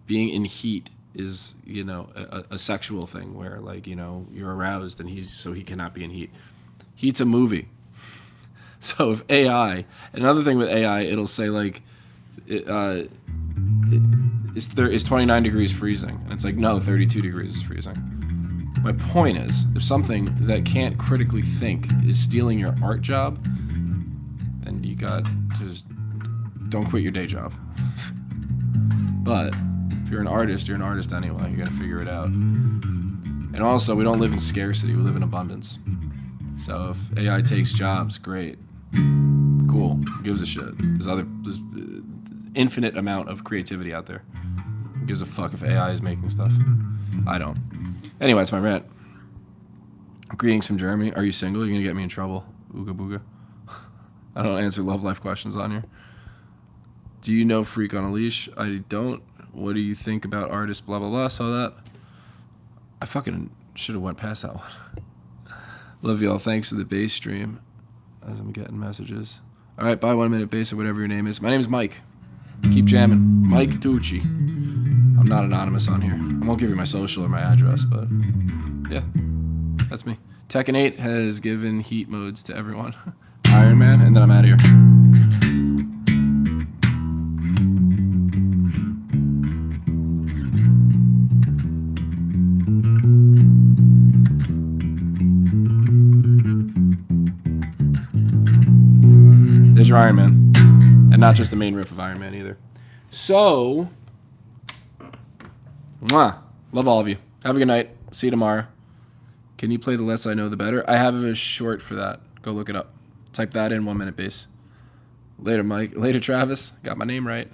[SPEAKER 1] Being in Heat is, you know, a sexual thing where, like, you know, you're aroused and he cannot be in Heat. Heat's a movie. So if AI, another thing with AI, it'll say like, it's 29 degrees freezing. And it's like, no, 32 degrees is freezing. My point is, if something that can't critically think is stealing your art job, then you got to just don't quit your day job. But if you're an artist anyway. You got to figure it out. And also, we don't live in scarcity. We live in abundance. So if AI takes jobs, great. Cool. Who gives a shit? There's infinite amount of creativity out there. Who gives a fuck if AI is making stuff? I don't. Anyway, that's my rant. Greetings from Germany. Are you single? You're going to get me in trouble. Ooga booga. I don't answer love life questions on here. Do you know Freak on a Leash? I don't. What do you think about artists? Blah, blah, blah. Saw that. I fucking should have went past that one. Love y'all. Thanks for the bass stream. As I'm getting messages. All right, bye 1 minute bass or whatever your name is. My name is Mike. Keep jamming. Mike Tucci. I'm not anonymous on here. I won't give you my social or my address, but yeah, that's me. Tekken 8 has given heat modes to everyone. Iron Man, and then I'm out of here. There's your Iron Man. And not just the main riff of Iron Man either. So, mwah, love all of you. Have a good night. See you tomorrow. Can you play The Less I Know, The Better? I have a short for that. Go look it up. Type that in 1 minute bass. Later, Mike. Later, Travis. Got my name right.